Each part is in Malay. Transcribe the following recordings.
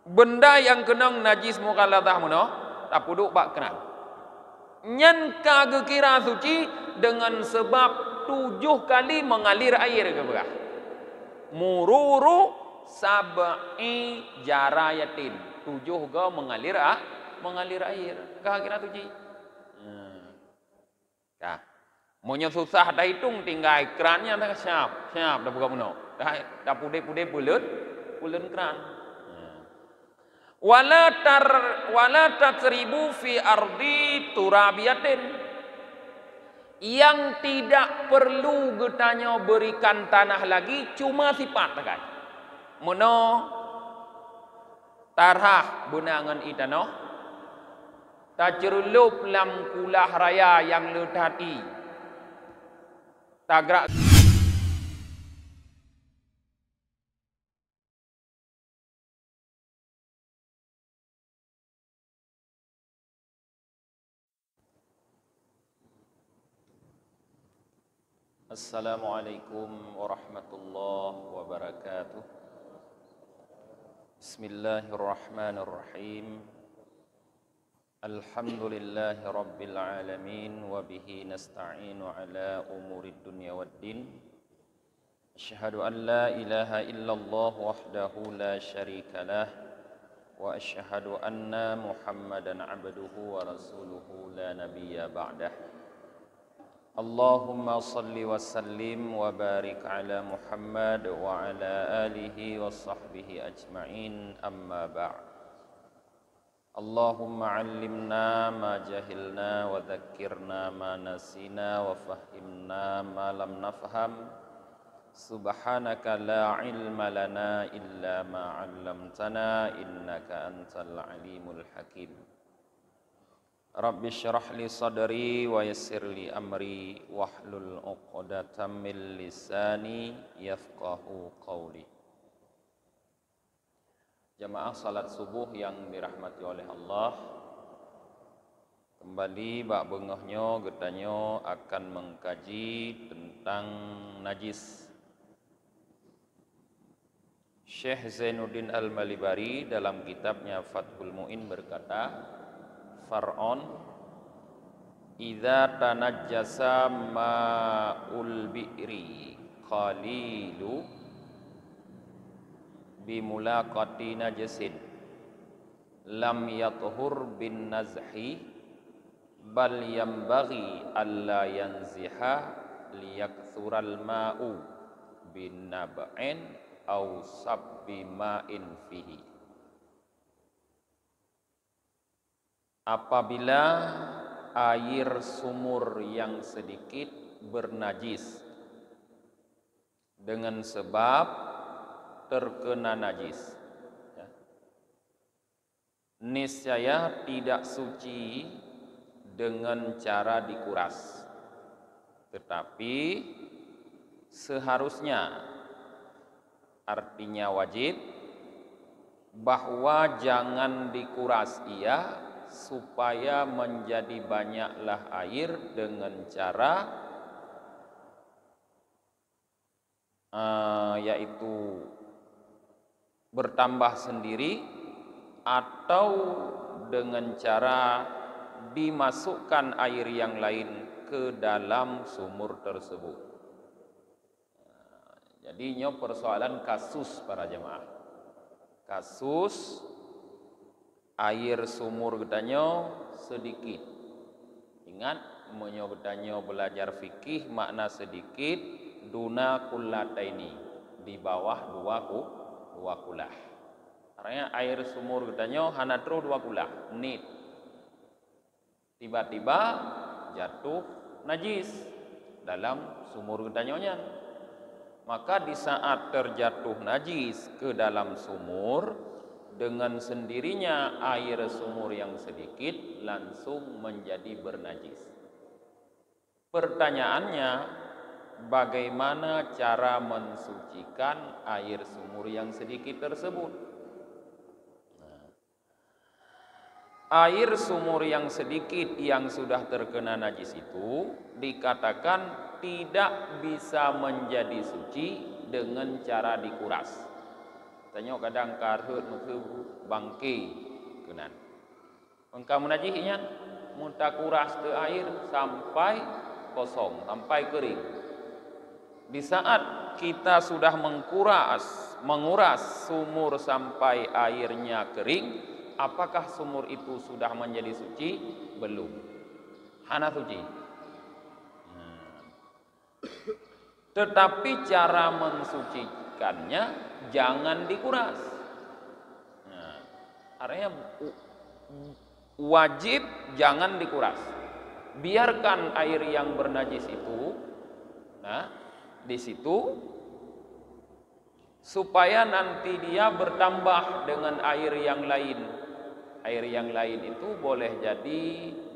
Benda yang kenang najis mukhalatah muno, tak puduk bak kenal. Nyan kagak kira suci dengan sebab 7 kali mengalir air ke bawah. Mururu sab'i jarayatin. 7 ga mengalir air. Kagak kira suci. Nah, Monya susah dah hitung tinggal kerannya dah siap dah buka muno. Dah pude bulan keran. Wala tatribu fi ardi turabiyatin. Yang tidak perlu getanya berikan tanah lagi cuma sifat kan. Mono tarah benangan itano. Tajrulup lam kulah raya yang letati. Tagrak Assalamualaikum warahmatullahi wabarakatuh. Bismillahirrahmanirrahim. Alhamdulillahi rabbil alamin wa bihi nasta'inu ala umurid dunya waddin. Asyhadu an la ilaha illallah wahdahu la syarika lah wa asyhadu anna Muhammadan abduhu wa rasuluhu la nabiyya ba'dah. Allahumma salli wa sallim wa barik ala Muhammad wa ala alihi wa sahbihi ajma'in, amma ba'd. Allahumma allimna ma jahilna wa dhakkirna ma nasina wa fahimna ma lam nafham. Subhanaka la ilma lana illa ma 'allamtana innaka antal alimul hakim. Rabbi syrah li sadri wa yassir li amri wahlul 'uqdatam min lisani yafqahu qawli. Jamaah salat subuh yang dirahmati oleh Allah, kembali bak bengahnya getanyo akan mengkaji tentang najis. Syekh Zainuddin Al-Malibari dalam kitabnya Fathul Mu'in berkata, Far'on idza tanajjasa ma'ul bi'ri qalilu bimulaqati najasin lam yathur bin nazhi bal yambaghi alla yanziha liyaksural ma'u bin nab'in aw sabbi ma'in fihi. Apabila air sumur yang sedikit bernajis dengan sebab terkena najis, niscaya tidak suci dengan cara dikuras, tetapi seharusnya, artinya wajib, bahwa jangan dikuras ia supaya menjadi banyaklah air dengan cara yaitu bertambah sendiri atau dengan cara dimasukkan air yang lain ke dalam sumur tersebut. Jadinya persoalan kasus para jemaah. Kasus air sumur getanyo sedikit. Ingat, menyo getanyo belajar fikih makna sedikit duna kullataini, di bawah dua kulah. Artinya air sumur getanyo hanatro 2 kulah, nit. Tiba-tiba jatuh najis dalam sumur getanyonya. Maka di saat terjatuh najis ke dalam sumur, dengan sendirinya air sumur yang sedikit langsung menjadi bernajis. Pertanyaannya, bagaimana cara mensucikan air sumur yang sedikit tersebut? Air sumur yang sedikit yang sudah terkena najis itu dikatakan tidak bisa menjadi suci dengan cara dikuras. Tanya kadang karhut mutu bangki kenan. Engkau menajihnya muntah kuras ke air sampai kosong, sampai kering. Di saat kita sudah menguras sumur sampai airnya kering, apakah sumur itu sudah menjadi suci? Belum. Hana suci. Tetapi cara mensucikannya jangan dikuras. Artinya wajib jangan dikuras. Biarkan air yang bernajis itu, di situ, supaya nanti dia bertambah dengan air yang lain. Air yang lain itu boleh jadi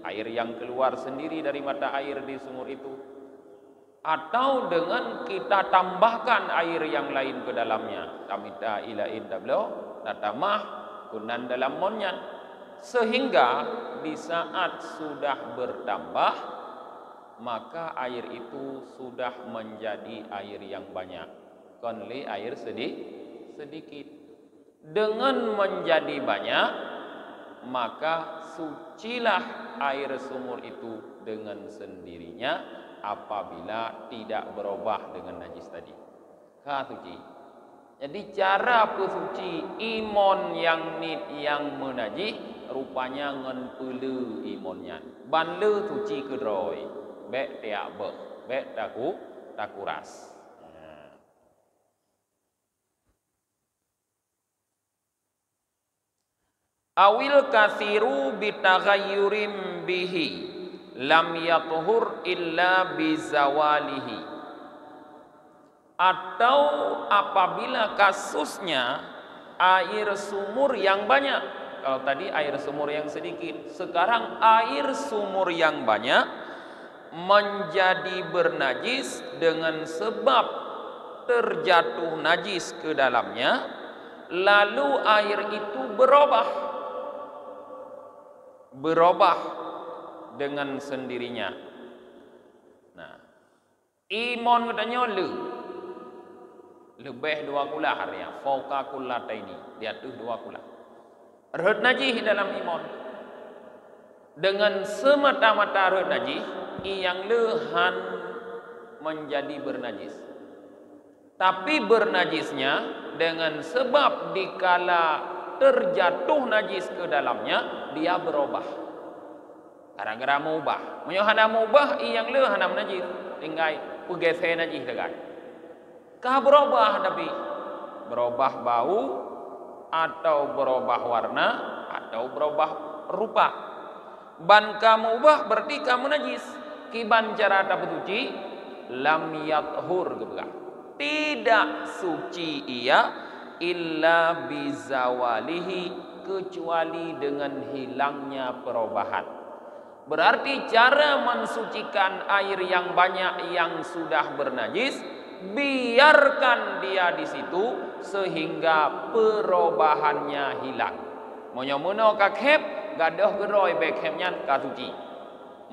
air yang keluar sendiri dari mata air di sumur itu, atau dengan kita tambahkan air yang lain ke dalamnya. Tamita ila indablo tatamah kunan dalam monnya, sehingga di saat sudah bertambah maka air itu sudah menjadi air yang banyak, konli air sedikit. Dengan menjadi banyak maka sucilah air sumur itu dengan sendirinya apabila tidak berubah dengan najis tadi. Suci. Jadi cara suci imon yang nit yang menajis rupanya ngen pelu imonnya. Ban le suci kedroi, bek tiak bek takuras. Awil kathiru bitaghayyurim bihi lam yatuhur illa bizawalihi. Atau apabila kasusnya air sumur yang banyak. Kalau tadi air sumur yang sedikit, sekarang air sumur yang banyak menjadi bernajis dengan sebab terjatuh najis ke dalamnya, lalu air itu berubah dengan sendirinya. Nah, imon katanya lebih dua kula harinya, fauqa kullataini, di atas dua kula. Rehut najis dalam imon. Dengan semata-mata rehut najis, yang lehan menjadi bernajis. Tapi bernajisnya dengan sebab dikala terjatuh najis ke dalamnya, dia berubah. Gara-gara mengubah. Menyohana mengubah, yang lehan najis. Tinggal pegese najis dekat. Kah berubah tapi berubah bau, atau berubah warna, atau berubah rupa. Ban kamu ubah berarti kamu najis. Kiban cara tak suci, lam yathur gebah. Tidak suci ia illa bizawalihi, kecuali dengan hilangnya perubahan. Berarti cara mensucikan air yang banyak yang sudah bernajis, biarkan dia di situ sehingga perubahannya hilang. Monyomono kakep gadoh geroi bekemnya kasuci.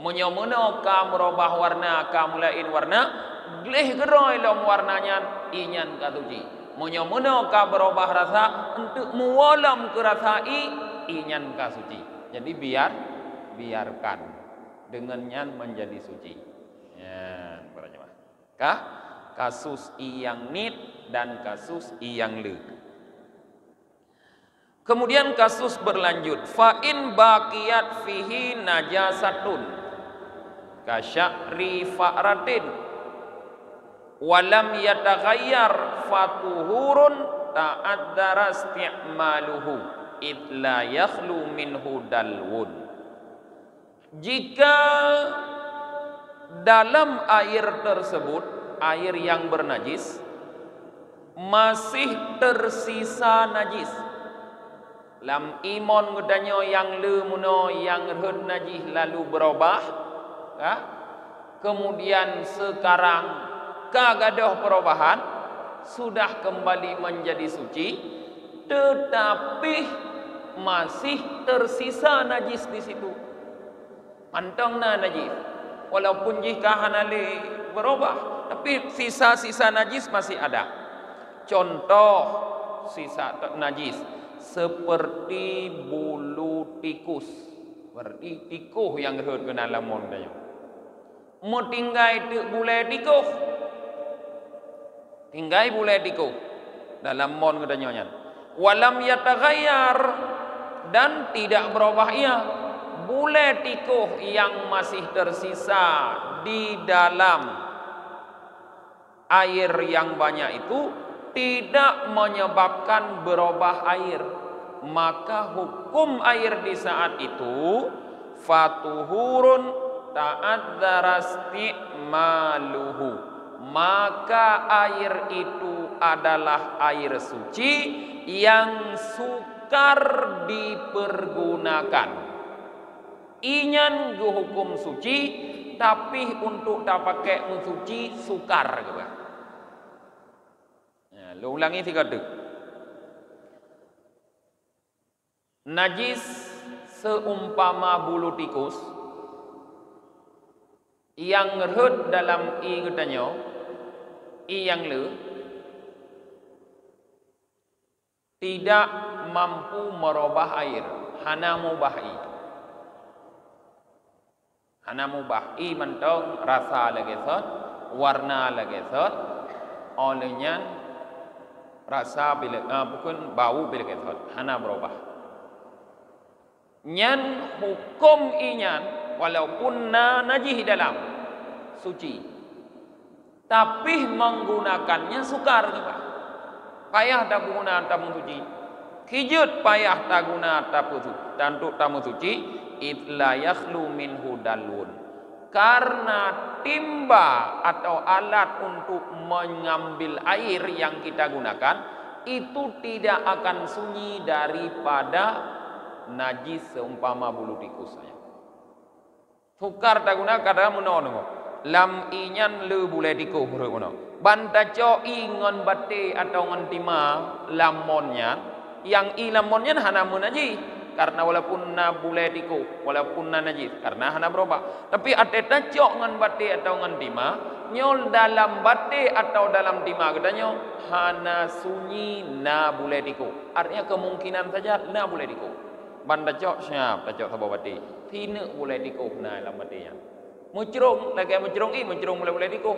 Monyomono ka merubah warna ka mulain warna gleh geroi lom warnanya inyan kasuci. Monyomono ka berubah rasa untuk muwalam ke rasa inyan kasuci. Jadi biarkan dengannya menjadi suci. Ya, berapa? Kah? Kasus yang nit dan kasus yang le. Kemudian kasus berlanjut, fa in baqiyat fihi najasatun kasya'ri fa'ratin walam yataghayyar fatuhurun ta'addara isti'maluhu idla yakhlu minhu dalwun. Jika dalam air tersebut, air yang bernajis, masih tersisa najis, lam imon ngudanyo yang lemuno yang rehut najis lalu berubah, kemudian sekarang kagadoh perubahan, sudah kembali menjadi suci, tetapi masih tersisa najis di situ. Pantongna najis, walaupun jika hanali berubah, tapi sisa-sisa najis masih ada. Contoh sisa najis seperti bulu tikus. Berarti tikus yang herd ke dalam mon katanya. Mau tinggai bule tikus. Tinggai bule tikus dalam mon katanya. Walam yataghayyar, dan tidak berubah ia. Bule tikus yang masih tersisa di dalam air yang banyak itu tidak menyebabkan berubah air, maka hukum air di saat itu fatuhurun ta'adzara isti'maluhu, maka air itu adalah air suci yang sukar dipergunakan. Inyan gu hukum suci, tapi untuk tak pakai mensuci sukar juga. Ya, lu ulangi tiga dek. Najis seumpama bulu tikus yang ngerhut dalam i katanya, i yang le tidak mampu merubah air, hana mubah i. Hana mubah i mentong rasa lagi sot, warna lagi sot, olehnya rasa bila bukan bau bila sot, hana berubah. Nyan hukum inyan walaupun najis dalam suci, tapi menggunakannya sukar juga. Payah tak guna tamu suci, kijut payah tak guna tamu suci. Itla yakhlu minhu dalun, karena timba atau alat untuk mengambil air yang kita gunakan itu tidak akan sunyi daripada najis seumpama bulu tikus saja. Sukar tak guna kadang menolong lam inyan le bule tikus menolong bantaco ingon bate atau ngon tima lamonnya yang i lamonnya hana menajis. Karena walaupun na bule tiku, walaupun na najis, karena hana berubah. Tapi ate tacok ngan bate atau ngan tima, nyol dalam bate atau dalam tima katanya hana sunyi na bule tiku. Artinya kemungkinan saja na bule tiku. Ban tacok siap tacok sabo bate. Tina bule tiku na dalam batenya. Mucrung lagi mucrung bule tiku.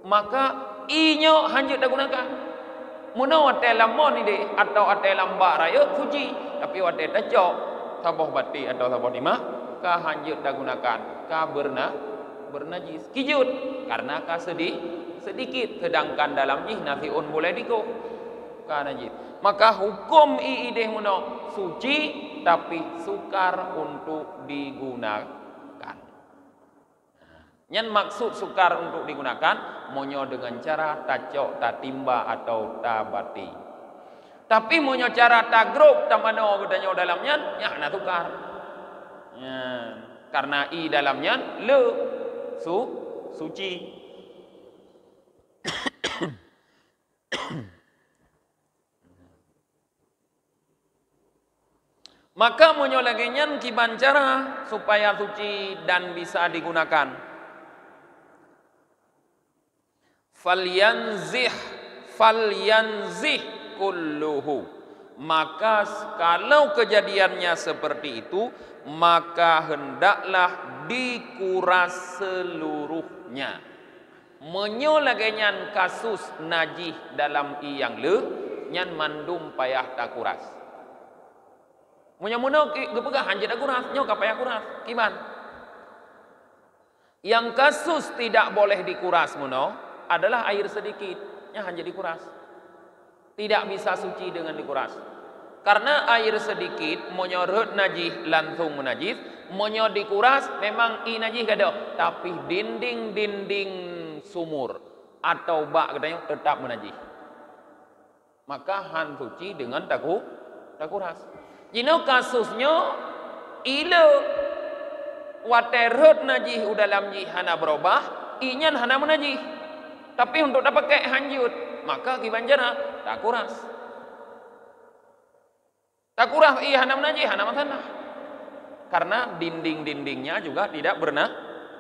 Maka inyo hanjut dah gunakan. Muno ate lamon ide atau ate lambak raya suci, tapi ate tacok saboh bati atau saboh lima ka hanjut dah gunakan ka bernajis kijut karena ka sedikit sedangkan dalam jih nafiun boleh diko ka najis. Maka hukum ide muno suci tapi sukar untuk digunakan. Yang maksud sukar untuk digunakan monyo dengan cara tacok, tatimba atau tabati. Tapi monyo cara tagrub tamano katanya dalamnya ya na sukar. Ya, karena i dalamnya le suci. Maka monyo lagi nyan kiban cara supaya suci dan bisa digunakan. Falyanzih kulluhu, maka kalau kejadiannya seperti itu maka hendaklah dikuras seluruhnya. Menyolagenya kasus najih dalam iyang le nyan mandum payah tak kuras. Munyo-munyo gepegah hanjit tak kuras, nyo ka payah kuras. Kiman? Yang kasus tidak boleh dikuras muno adalah air sedikitnya hanya dikuras. Tidak bisa suci dengan dikuras. Karena air sedikit monyorot najis langsung menajis, monyo dikuras memang i najis kada, tapi dinding sumur atau bak katanya tetap menajis. Maka han suci dengan takuras. Jino kasusnya ilo waterot najis udalam jih hana berubah, inyan hana menajis. Tapi untuk dapat pakai hanjut, maka kibanjana tak kuras. Tak kuras iya hana menajis, hana matanah. Karena dinding-dindingnya juga tidak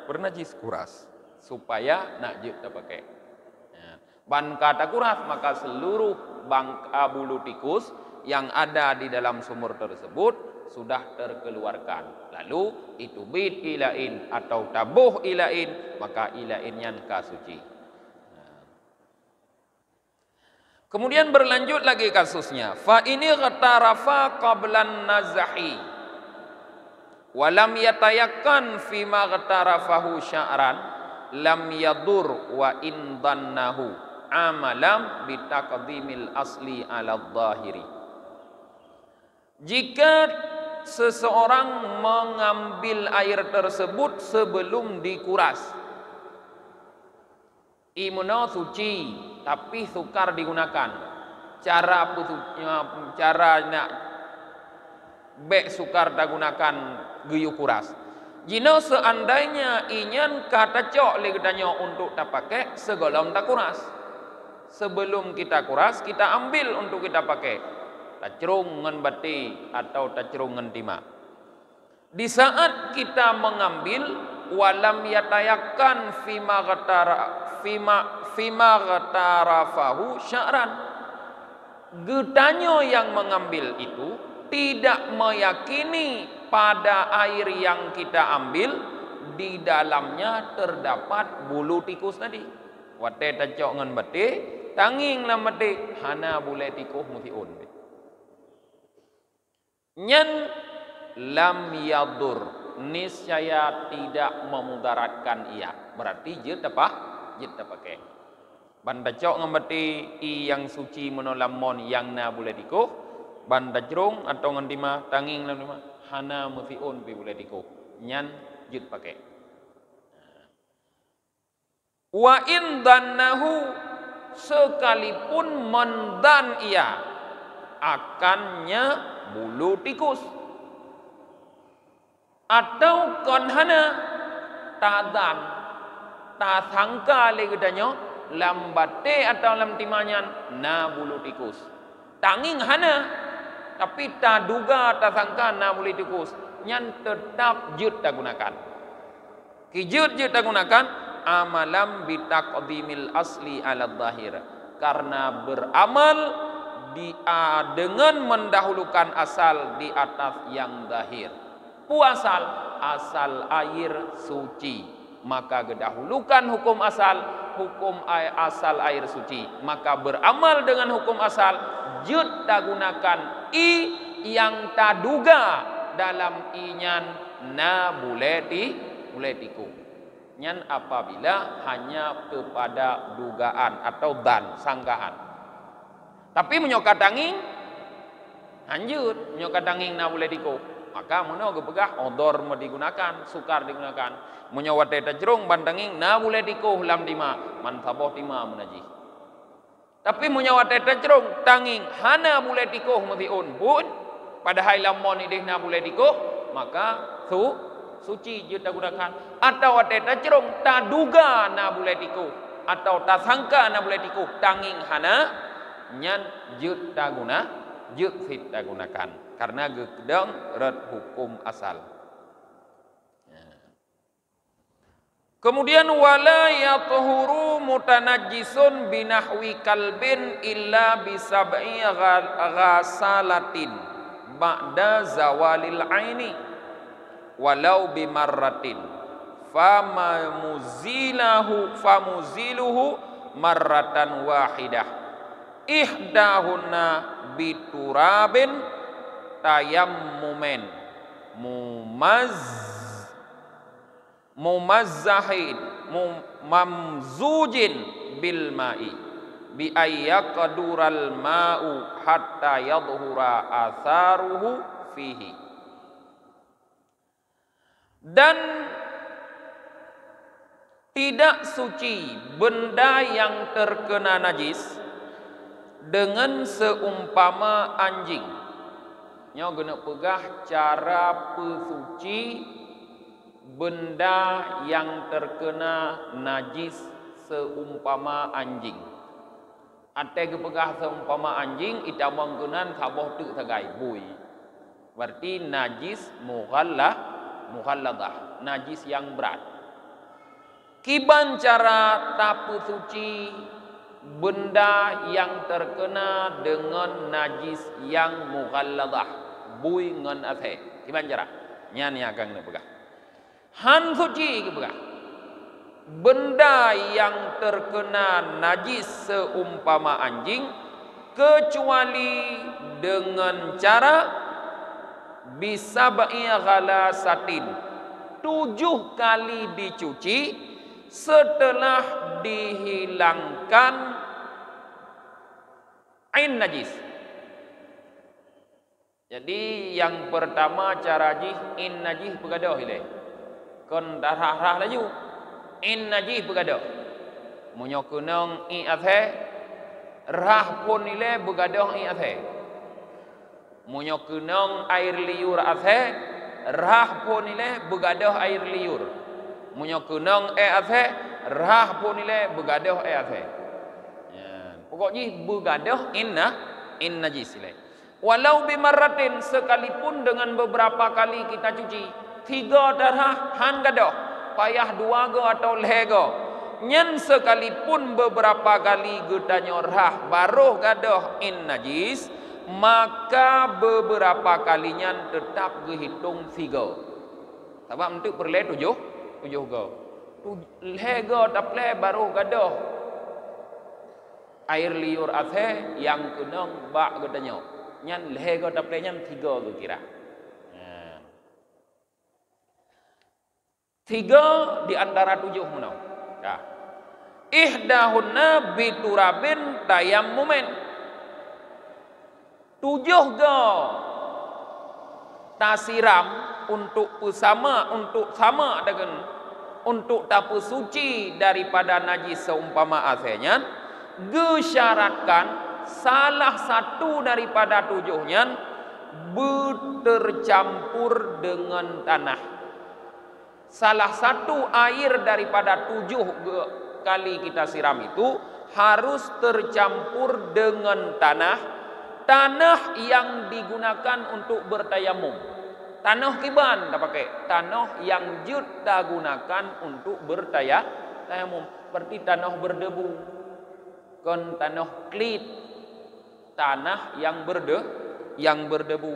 bernajis, kuras. Supaya najis tak pakai. Ya. Ban kata kuras, maka seluruh bulu tikus yang ada di dalam sumur tersebut sudah terkeluarkan. Lalu itu bid ilain atau tabuh ilain, maka ilainnya kasuci. Kemudian berlanjut lagi kasusnya. Fa ini ghtarafa qablan nazahi walam yatayakkan fima ghtarafahu sya'ran lam yadur wa indannahu amalam bitaqdimil asli ala dhahiri. Jika seseorang mengambil air tersebut sebelum dikuras, imuno suci tapi sukar digunakan, cara nak bek sukar digunakan geyu kuras. Jino seandainya inyan kata cok legedanya untuk tak pakai segolong tak kuras. Sebelum kita kuras, kita ambil untuk kita pakai. Tacrung ngan bati atau tacrung ngan tima. Di saat kita mengambil, walam yatayakan fima ghtarafahu sya'ran. Getanyo yang mengambil itu tidak meyakini pada air yang kita ambil di dalamnya terdapat bulu tikus tadi. Wate tacok ngan bati, tanging lam bati hana bule tikus mutiun. Nyan lam yadur, niscaya tidak memudaratkan ia. Berarti je apa? Je tak pakai. Banda cok ngambati i yang suci menolamon yang na boleh dikuh. Banda jerung atau ngendima tanging lam lima hana mutiun pi boleh dikuh. Nyan je pakai. Wa in dannahu, sekalipun mendan ia akannya bulu tikus atau konhana tadan tak sangka legedanya lambate atau lam timanyan na bulu tikus tanging hana tapi tak duga tak sangka na bulu tikus nyan tetap jut tak gunakan kijut jut tak gunakan amalam bitaqdimil asli ala dhahir, karena beramal dengan mendahulukan asal di atas yang zahir. Puasal asal air suci, maka gedahulukan hukum asal asal air suci, maka beramal dengan hukum asal jud tak gunakan i yang tak duga dalam inyan na buletiku nyan apabila hanya kepada dugaan atau dan sangkaan. Tapi menyokat tanging lanjut menyokat tanging na boleh diko, maka meno gepegah odor mau digunakan, sukar digunakan. Menyawat teta jerung bantanging na boleh diko lam tima man saboh tima menajih. Tapi menyawat teta jerung tanging hana boleh diko mutiun pun padahal lamon idih na boleh diko, maka suci je tak gunakan. Atau teta jerung tak duga na boleh diko atau tak sangka na boleh diko tanging hana nyan jut tak guna, jut fit tak gunakan karena gedang red hukum asal. Kemudian wala yatuhuru mutanajjisun binahwi kalbin illa bisab'i ghasalatin ba'da zawalil aini walau bimarratin famuziluhu marratan wahidah ihdahunna biturabin tayammumen mumazzahin mamzujin bil ma'i bi ayyaqdural ma'u hatta yadhura atharuhu fihi. Dan tidak suci benda yang terkena najis dengan seumpama anjing. Nyo guna pegah cara pesuci benda yang terkena najis seumpama anjing. Ate gepegah seumpama anjing ita menggunan saboh tu sagai bui. Berarti najis mughalladah, najis yang berat. Kiban cara tapu suci benda yang terkena dengan najis yang mughalladah bui ngan athe kiban jara nyan ya kang ne pegah han suci ke pegah benda yang terkena najis seumpama anjing kecuali dengan cara bisa ghalasatin 7 kali dicuci setelah dihilangkan ain najis. Jadi yang pertama cara jih in najis begadoh ile. Kon darah laju in najis begadoh. Munyo kunong i athe rah pun ile begadoh i athe. Munyo kunong air liur athe rah pun ile begadoh air liur. Munyo kunong athe rah pun ile begadoh athe. Ya, pokoknya begadoh in najis ile. Walau bimarratin sekalipun dengan beberapa kali kita cuci 3 darah han gadoh payah 2 go atau lego nyen sekalipun beberapa kali getanyo rah baruh gadoh in najis maka beberapa kalinya tetap dihitung 3 sebab untuk perle 7 go lego taple baruh gadoh air liur athe yang kunong bak getanyo nyan lego taple nyan 3 ke kira. 3 di antara 7 menau. Ya. Ihdahunna biturabin tayammumin. 7 go tasiram untuk sama dengan untuk tapu suci daripada najis seumpama asenya gesyaratkan salah satu daripada 7-nya bercampur dengan tanah. Salah satu air daripada 7 kali kita siram itu harus tercampur dengan tanah. Tanah yang digunakan untuk bertayamum. Tanah kiban tak pakai. Tanah yang kita gunakan untuk bertayamum. Seperti tanah berdebu. Kon tanah klit. Tanah yang berdebu.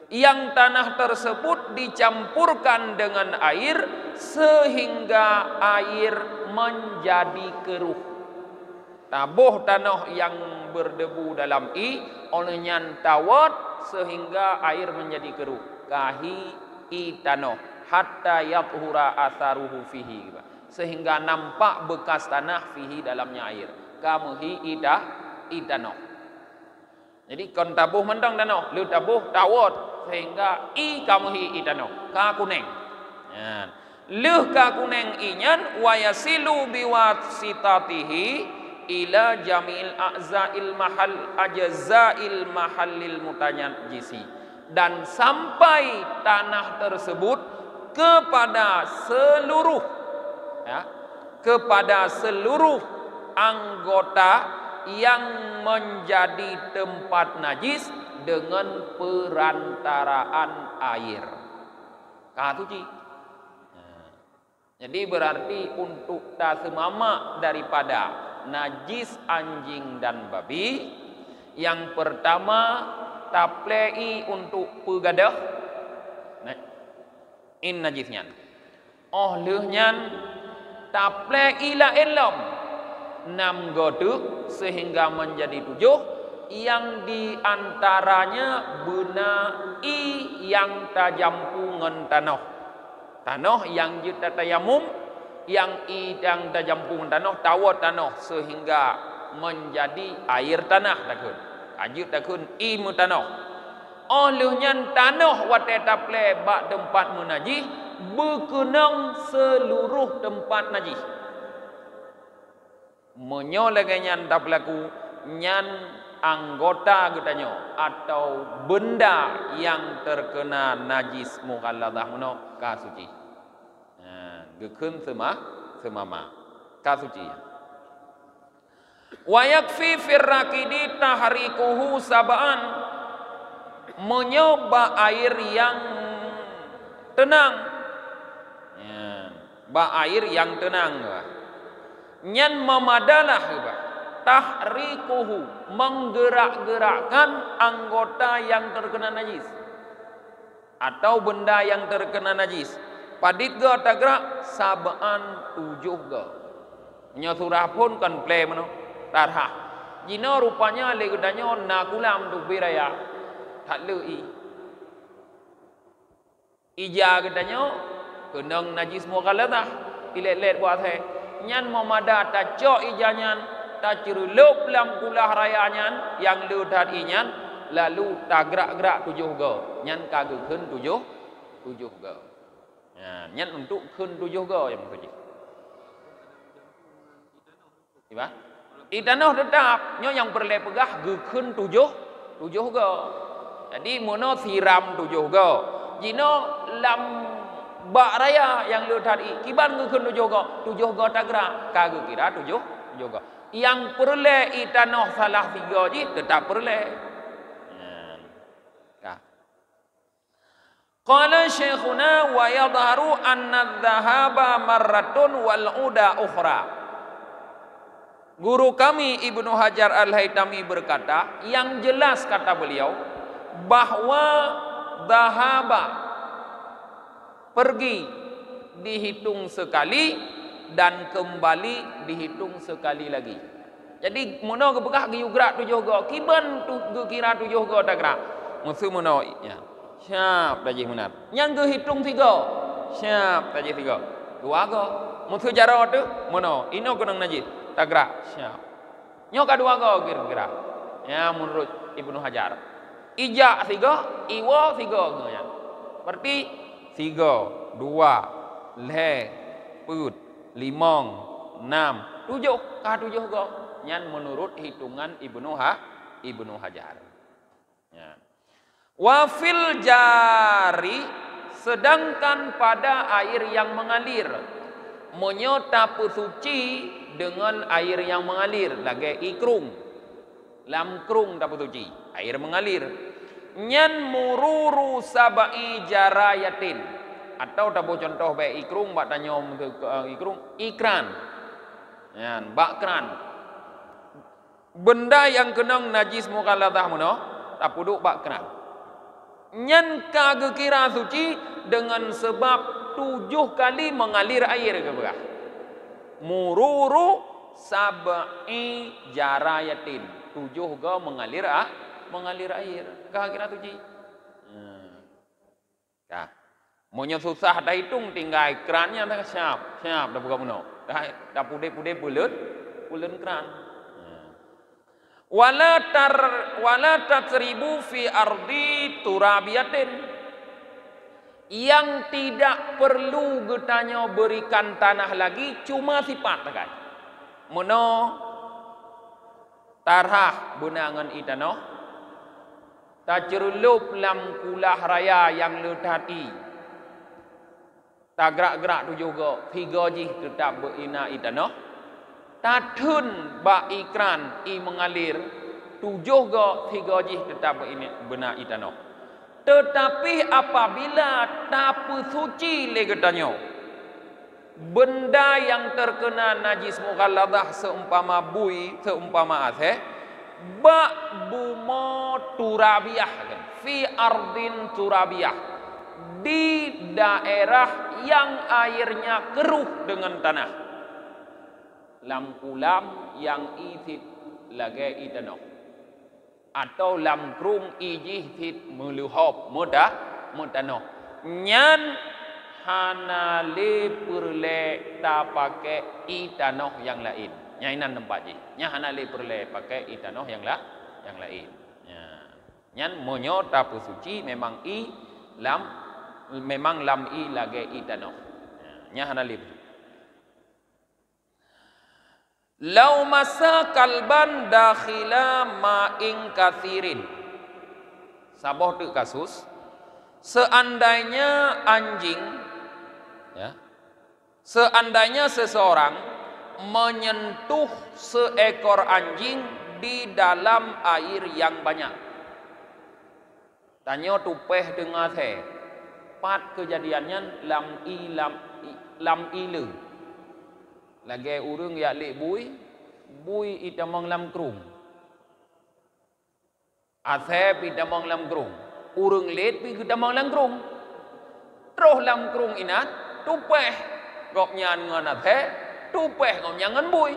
Yang tanah tersebut dicampurkan dengan air sehingga air menjadi keruh. Tabuh tanah yang berdebu dalam olehnya tawat sehingga air menjadi keruh. Kahi tanah hatta yathura atharuhu fihi sehingga nampak bekas tanah fihi dalamnya air. Kamuhi tanah. Jadi kon tabuh mendang danau, lu tabuh tawat sehingga kamuhi tanah. Ka kuneng. Ya. Lu ka kuneng inyan wa yasilu biwasitatihi ila jamil ajzail mahallil mutanajjisi dan sampai tanah tersebut kepada seluruh anggota yang menjadi tempat najis dengan perantaraan air. Kasuci. Jadi berarti untuk tasemama daripada najis anjing dan babi, yang pertama taplei untuk pegadah in najisnya. Lehnya taplei la elam 6 goduk sehingga menjadi 7 yang diantaranya benai yang tajampungan tanah yang kita tayamum yang tajampungan tanah tawat tanah sehingga menjadi air tanah takun ajut takun imu tanah olehnya tanah wate taple bak tempat menajis berkenang seluruh tempat najis menyoleganyan taplaku nyan anggota getanyo atau benda yang terkena najis mughalladah meno kasuci. Gekun semama kasuci. Wa yakfi firraqidi tahrikuhu sab'an menyoba air yang tenang. Ba air yang tenang. Nyan memadalah tahrikuhu, menggerak-gerakkan anggota yang terkena najis atau benda yang terkena najis. Padit ge tagerak sabaan 7 ge. Nya surah pun kan play mano tarha. Jino rupanya legedanyo nakulam tu biraya tak lei. Ija gedanyo kenang najis mughalladah ilet-let buat he. Nyan mamada ta cok ijanyan ta cirulup lam kulah rayanyan yang lu tadi nyan lalu ta gerak-gerak 7 ge. Nyan kage keun 7 ge. Ya, nyan untuk keun 7 ge yang tujuh. Iba? Itanah tetap nyo yang perle pegah ge keun 7 ge. Jadi mono siram 7 ge. Jino lam bak raya yang lu tadi kiban ge keun 7 ge ta gerak kage kira 7 ge. Yang perle itanah salah 3 ji tetap perle. Qala syekhuna wa yadharu anna adh-dhahaba marratun wal uda ukhra. Guru kami Ibnu Hajar Al-Haytami berkata, yang jelas kata beliau bahwa dhahaba pergi dihitung sekali dan kembali dihitung sekali lagi. Jadi mono ke bekah ge gerak 7 ge kiban tu kira 7 ge tak gerak. Musuh mono ya. Siap tajih benar. Yang ke hitung 3. Siap tajih 3. 2 ke. Musuh jaro tu mono. Ino kenang najis. Tak gerak. Siap. Nyo ka 2 ke kira-kira. Ya menurut Ibnu Hajar. Ija 3, iwa 3 ke ya. Berarti 3, 2, le, put, 5, 6, 7 ka 7 ke. Nyan menurut hitungan Ibnu Hajar. Ya. Wafil jari, sedangkan pada air yang mengalir menyota suci dengan air yang mengalir lagi ikrung lam krung tak suci air mengalir nyan mururu sabai jarayatin atau tabo contoh baik ikrung bak tanya ikrung ikran nyan bak kran benda yang kenang najis mughalladah mono tak puduk bak kran. Nyan kage kira suci dengan sebab 7 kali mengalir air ke bawah. Mururu sab'i jarayatin. 7 ke mengalir air. Kage kira suci. Nah, monya susah dah hitung tinggal kerannya dah siap dah buka mono. Dah pude bulan keran. Wala tatsribu fi ardi turabiyatin, yang tidak perlu getanya berikan tanah lagi cuma sifat kan mono tarah bunangan itano tajrulup lam kulah raya yang letati tak gerak-gerak tu juga 3 ji tetap berina itano tatun ba ikran i mengalir 7 ge 3 ji tetap ini benar itano. Tetapi apabila tapu suci legetanyo benda yang terkena najis mughalladah seumpama bui seumpama aseh ba bumo turabiyah fi ardin turabiyah di daerah yang airnya keruh dengan tanah lam kulam yang itit lagi itano atau lam krung ijih tit meluhop mutano nyan hanale perle ta pakai itano yang lain nyainan tempat ji nya hanale perle pakai itano yang lain nyan monyo ta suci memang lam i lagi itano nya hanale lau masa kalban dakhila ma'ing kathirin. Saboh tu kasus seandainya anjing ya, seandainya seseorang menyentuh seekor anjing di dalam air yang banyak. Tanya tupeh dengan saya. Pat kejadiannya lam ilu. Lagi urung ya lek bui bui itamang lam krung. Athe itamang lam krung. Urung let pi itamang lam krung. Terus lam krung inat tupeh gok nyan ngan athe, tupeh gok nyan ngan bui.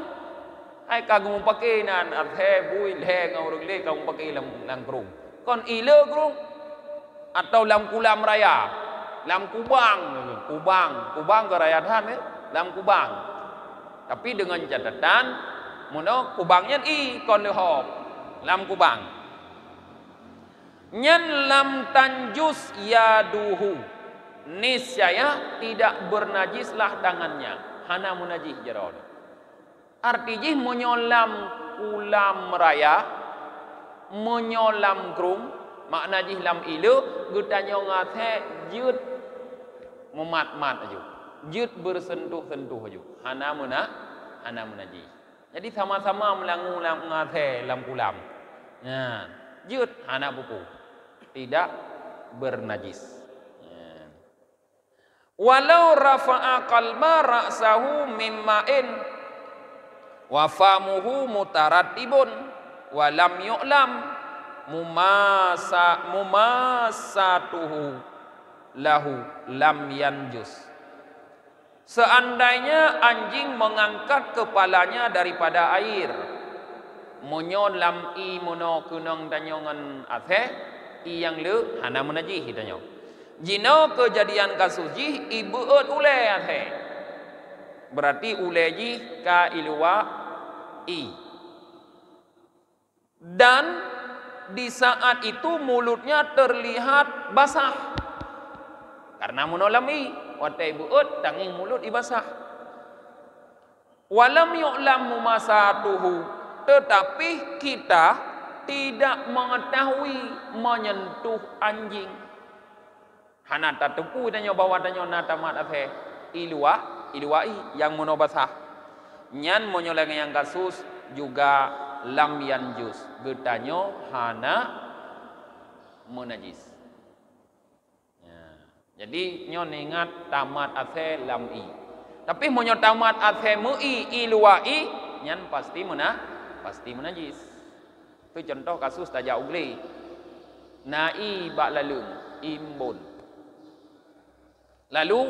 Hai kagum pakai nan athe bui le ngau urung let kagum pakai lam krung. Kon ile krung atau lam kulam raya, lam kubang ke rayatan lam kubang. Tapi dengan catatan mono kubangnya kon le hop lam kubang. Nyen lam tanjus yaduhu, niscaya tidak bernajislah tangannya, hana munajis jarod. Artinya menyolam kulam raya, menyolam krung, makna jih lam ilu, gutanya ngathe jut memat-mat aja, jut bersentuh-sentuh aja, hana munajis. Jadi sama-sama melangu lam ngathe lam kulam, ya, jut hana buku, tidak bernajis. Walau rafa'a qalba ra'sahu mimma'in wa famuhu mutarattibun wa lam yu'lam mumasatuhu lahu lam yanjus. Seandainya anjing mengangkat kepalanya daripada air, monyon lam i mono kunong tanyongan athe i yang le hana munajih hitanyo. Jino kejadian kasus jih ibuut ule athe. Berarti ule jih ka ilwa i. Dan di saat itu mulutnya terlihat basah. Karena monolami watai buut tanging mulut ibasah. Walam yu'lam mumasatuhu, tetapi kita tidak mengetahui menyentuh anjing. Hana tatepu danyo bawa danyo natamat athe ilwai yang monobasah. Nyan monyolang yang kasus juga lam yanjus, getanyo hana menajis. Ya. Jadi nyon ingat tamat athe lam i. Tapi monyo tamat athe mui ilwai nyan pasti menajis. Itu contoh kasus tajak ugli. Nai bak lalung imbun. Lalu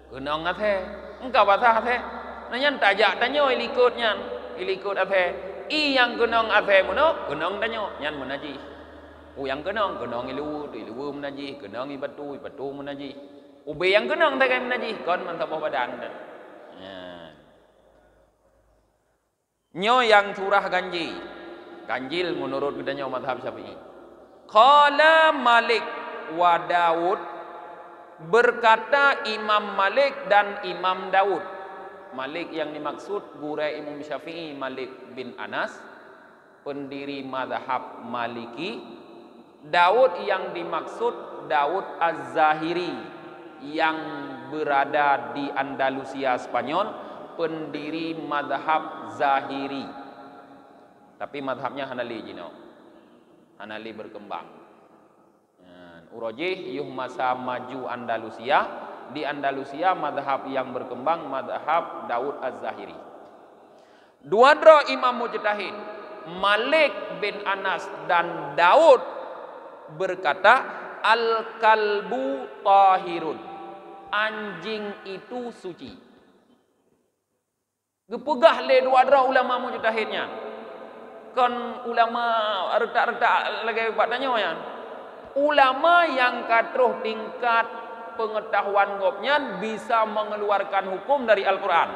kenang athe, engkau basah athe. Nanyan tajak tanyo ilikut athe. I yang kenang athe mono, kenang tanyo nyan menajis. Yang kenang ilu menajis, kenang batu menajis. Ube yang kenang tak menajis, kon mantap badan. Ya. Nyo yang surah ganjil menurut kedanya mazhab Syafi'i. Qala Malik wa Daud, berkata Imam Malik dan Imam Daud. Malik yang dimaksud gurai Imam Syafi'i Malik bin Anas, pendiri mazhab Maliki. Daud yang dimaksud Daud Az-Zahiri yang berada di Andalusia Spanyol, pendiri mazhab Zahiri. Tapi mazhabnya Hanali jino. Hanali berkembang. Urojih yuh masa maju Andalusia. Di Andalusia mazhab yang berkembang mazhab Daud Az-Zahiri. Dua imam mujtahid Malik bin Anas dan Daud berkata al-kalbu tahirun, anjing itu suci. Gepegah le dua ulama mujtahidnya. Kan ulama retak-retak lagi batanya ya. Ulama yang katruh tingkat pengetahuan gopnya bisa mengeluarkan hukum dari Al-Quran.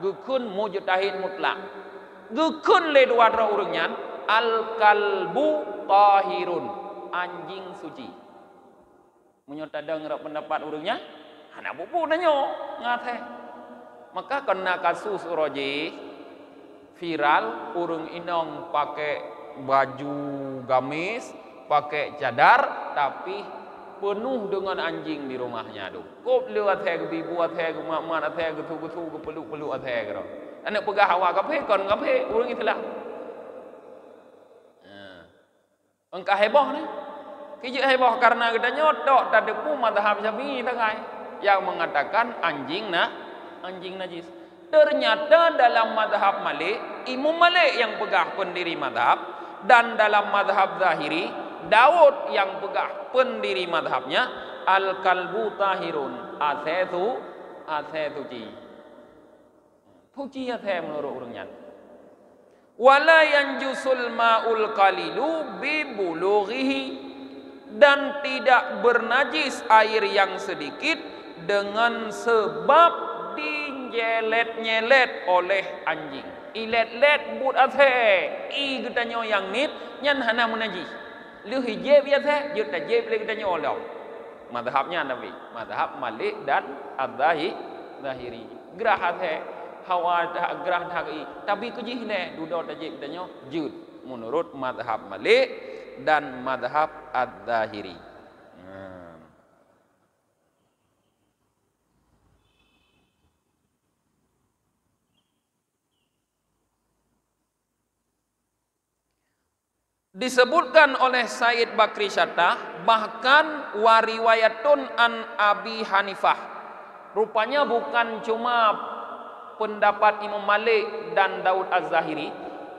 Gekun mujtahid mutlak. Gekun le dua urangnya al-kalbu tahirun, anjing suci. Menyotadang ngerap pendapat urangnya, anak bupu nanyo ngateh. Maka kena kasus uroji viral, urung inong pakai baju gamis, pakai cadar, tapi penuh dengan anjing di rumahnya tu. Kop lewat heg bibu atheg mak atheg getu peluk atheg ro. Anak pegah awak kape kon kape urang itulah. Engkau heboh ni. Kijak heboh karena kita nyotok tadepu mazhab Syafi'i tangai yang mengatakan anjing najis. Ternyata dalam madhab Malik, Imam Malik yang pegang pendiri madhab, dan dalam madhab Zahiri, Daud yang pegang pendiri madhabnya, al-kalbu tahirun, athe suci. Suci athe menurut orangnya. Wala yanjusul ma'ul qalilu bi bulughihi, dan tidak bernajis air yang sedikit dengan sebab dijelet-nyelet oleh anjing. Ilet-let but athe i getanyo yang nit nyan hana menajis. Lu hijab ya teh jut tajib le getanyo law. Madhabnya Nabi, madhab Malik dan Zahiri. Gerah athe hawa gerah thagi tapi kujih ne dudo tajib getanyo jut menurut madhab Malik dan madhab Az-Zahiri. Disebutkan oleh Said Bakri Syattah, bahkan wariwayatun an Abi Hanifah. Rupanya bukan cuma pendapat Imam Malik dan Daud Az-Zahiri,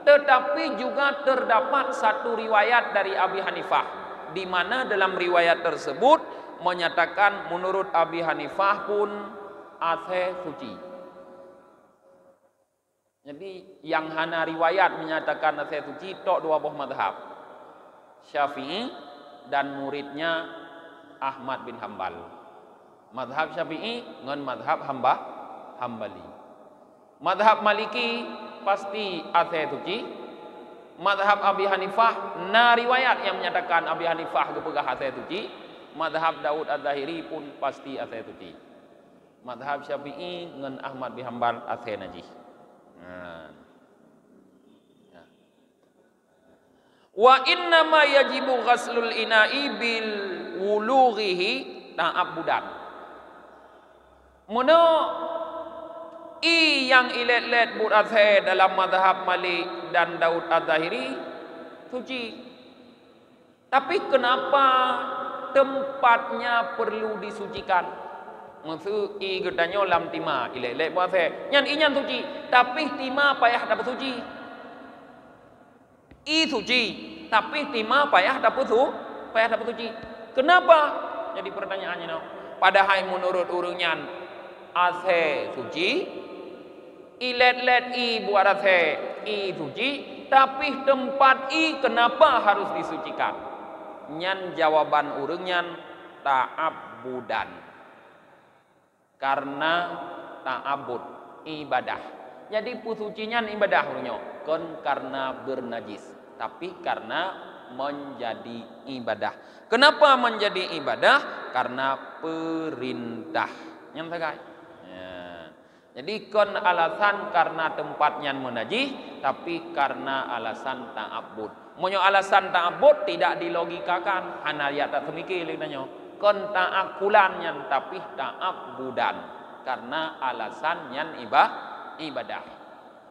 tetapi juga terdapat satu riwayat dari Abi Hanifah, di mana dalam riwayat tersebut menyatakan menurut Abi Hanifah pun athe suci. Jadi yang hana riwayat menyatakan athe suci tok dua buah madhab, Syafi'i dan muridnya Ahmad bin Hambal. Madhab Syafi'i dengan madhab Hambali. Madhab Maliki pasti athe suci. Madhab Abi Hanifah na riwayat yang menyatakan Abi Hanifah kepegah athe suci. Madhab Daud Az-Zahiri pun pasti athe suci. Madhab Syafi'i dengan Ahmad bin Hambal athe najis. Wa inna ma yajibu ghaslul ina'i bil wulughihi ta'abbudan. Mono i yang ilet-let but athe dalam madhab Malik dan Daud Az-Zahiri suci. Tapi kenapa tempatnya perlu disucikan? Maksud i getanyo lam tima ilet-let but athe nyan inyan suci, tapi tima payah dapat suci. I suci, tapi tima payah dapat suci. Kenapa? Jadi pertanyaannya no. Padahal menurut urunyan athe suci, ilet-let i buat athe i suci, tapi tempat i kenapa harus disucikan? Nyan jawaban urunyan ta'abbudan. Karena ta'abbud ibadah. Jadi pusucinya ibadah urunyo, kon karena bernajis, tapi karena menjadi ibadah. Kenapa menjadi ibadah? Karena perintah. Yang terkait. Ya. Jadi kon alasan karena tempatnya menajis, tapi karena alasan ta'abbud. Monyo alasan ta'abbud tidak dilogikakan. Hana ya tak semikir lintanyo. Kon ta'akulannya, tapi ta'abbudan. Karena alasannya ibadah.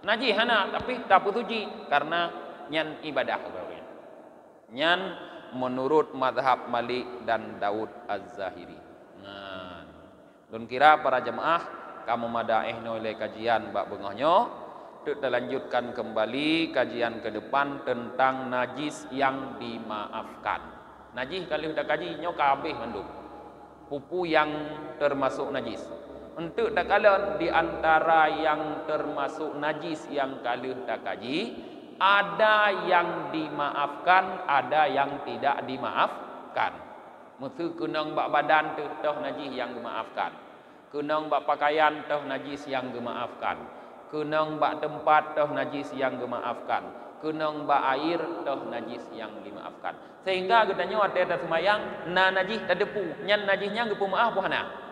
Najis hana tapi tak suci karena nyan ibadah. Nyan menurut madhab Malik dan Daud Az-Zahiri. Nah, dun kira para jemaah kamu madaih oleh kajian bab bengohnyo, kita lanjutkan kembali kajian ke depan tentang najis yang dimaafkan. Najis kalau sudah kaji nyo kabeh manduk. Pupu yang termasuk najis. Untuk tak kala di antara yang termasuk najis yang kalau tak kaji, ada yang dimaafkan, ada yang tidak dimaafkan. Mutu kunang bak badan tu toh najis yang dimaafkan. Kunang bak pakaian toh najis yang dimaafkan. Kunang bak tempat toh najis yang dimaafkan. Kunang bak air toh najis yang dimaafkan. Sehingga katanya ada semayang na najis tak depu, nyan najisnya gepu maaf buhana.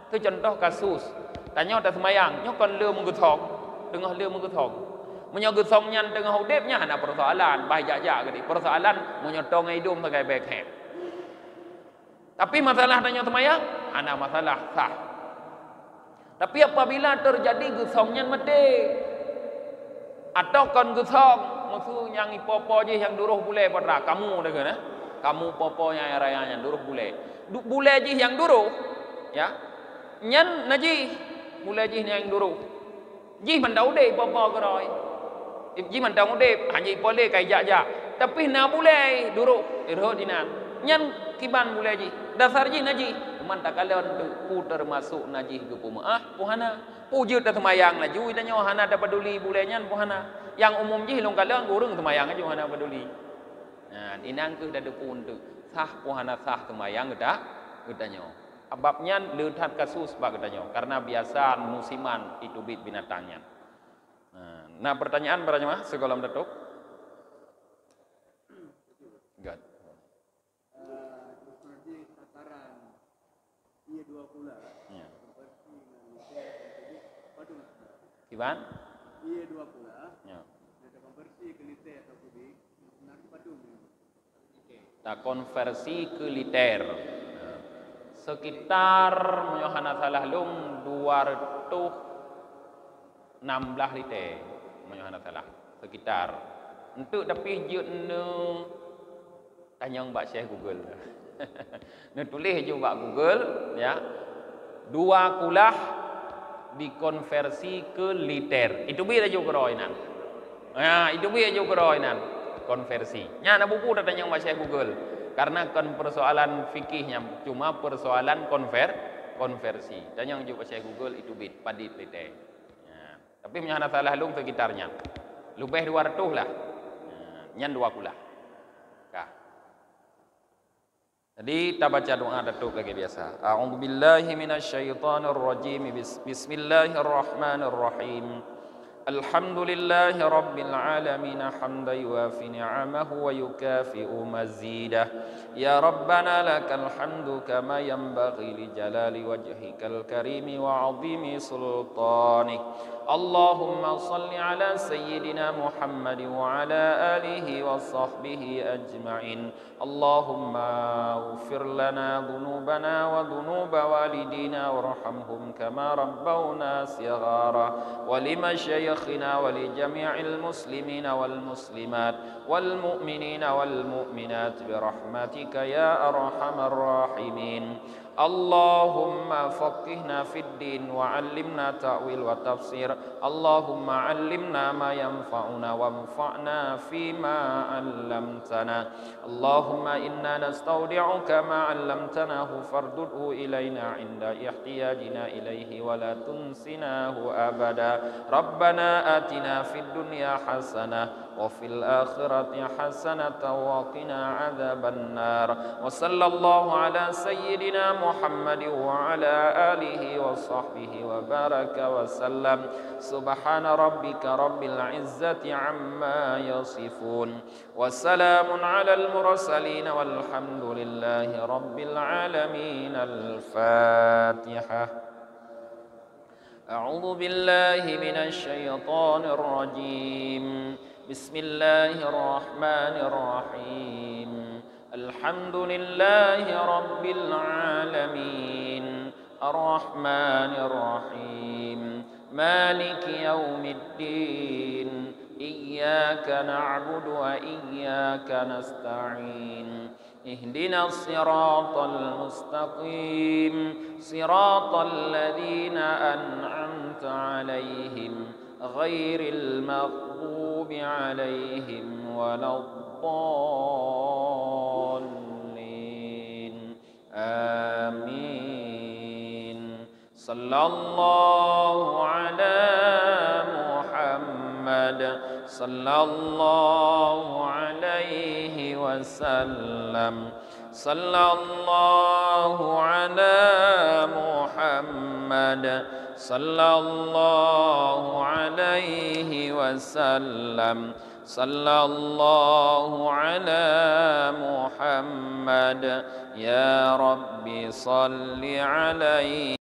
Itu contoh kasus. Tanya ada semayang, nyo kon le menggethong, tengah le menggethong. Menyogethong nyan tengah hudipnya ada persoalan, bahaya-bahaya gede. Persoalan menyotong hidung sebagai backhand. Tapi masalah tanya semayang, ada masalah sah. Tapi apabila terjadi gethongnya mati, atau kon gethong musuh yang ipopo je yang duruh bule pada kamu dengan kamu poponya rayanya duruh bule je yang duruh ya nyan najis bule je yang duruh Ji mandau de apa geroi. Ji mandau de hanya boleh kayak ja. Tapi na boleh duduk irho dinan. Nyan kiban boleh ji. Dasar ji naji. Man tak kalian tu termasuk najih ke puma. Puhana. Puju dah temayang lah. Jui dah hana dah peduli boleh nyan puhana. Yang umum ji long kalian gurung temayang aja hana peduli. Nah, inang ke dah depun tu. Sah puhana sah temayang dah nyo. Ababnya leuthat kasus bag nyo. Karena biasa musiman itu bit binatangnya. Nah, pertanyaan berapa sekolah datuk? God. Kiban? Iya 20. Ya. Ada konversi ke liter atau kubik. Nak padung. Tak konversi ke liter. Sekitar menyohana salah lung 216 liter. Menyohana salah. Sekitar. Untuk tapi jut nu tanyang bak Syekh Google. Nu tulis je bak Google ya. 2 kulah dikonversi ke liter. Itu bi aja keroinan. Nah, itu bi aja keroinan konversi. Nya na buku dah tanyang bak Syekh Google. Karena kan persoalan fikihnya cuma persoalan konversi. Tanyang je bak Syekh Google itu bit padit liter. Ya. Tapi menyana salah lung sekitarnya. Lebih 200 lah. Nyan 2 kulah. Kah. Jadi kita baca doa datuk lagi biasa. A'udzubillahi minasyaitonirrajim. Bismillahirrahmanirrahim. Alhamdulillahi rabbil alamin hamdan yuwafi ni'amahu wa yukafi'u mazidah. Ya Rabbana lakal hamdu kama yanbaghi li jalali wajhikal karimi wa 'azimi sultanik. Allahumma salli ala sayyidina Muhammad wa ala alihi wa sahbihi ajma'in. Allahumma ighfir lana dhunubana wa dhunuba walidina warhamhum kama rabbawna shighara. Wa limashayikhina wa li jami'il muslimina wal muslimat wal mu'minina wal mu'minat bi rahmatika ya arhamar rahimin. Allahumma faqihna fid din wa 'allimna ta'wil wa tafsir. Allahumma 'allimna ma yanfa'una wanfa'na fima 'allamtana. Allahumma inna nastaudi'uka ma 'allamtanahu fardudhu ilaina 'inda ihtiyajina ilaihi wa la tunsinahu abada. Rabbana atina fid dunya hasanah wa fil akhirati hasanatan wa qina 'adzaban nar. Wa sallallahu ala sayyidina Muhammad wa ala alihi wa sahbihi wa baraka wa sallam. Subhana rabbika rabbil izzati amma yasifun. Wa salamun alal mursalin walhamdulillahi rabbil alamin. Al-Fatihah. A'udzu billahi minasy syaithanir rajim. Bismillahirrahmanirrahim. Alhamdulillahi rabbil alamin. Ar-Rahmanir Rahim. Maliki yaumiddin. Iyyaka na'budu wa iyyaka nasta'in. Ihdinas siratal mustaqim. Siratal ladzina an'amta 'alaihim ghairil maghdubi 'alaihim waladdallin. Amin. Sallallahu ala Muhammad sallallahu alaihi wasallam. Sallallahu ala Muhammad sallallahu alaihi wasallam. Sallallahu ala Muhammad. Ya Rabbi salli alaihi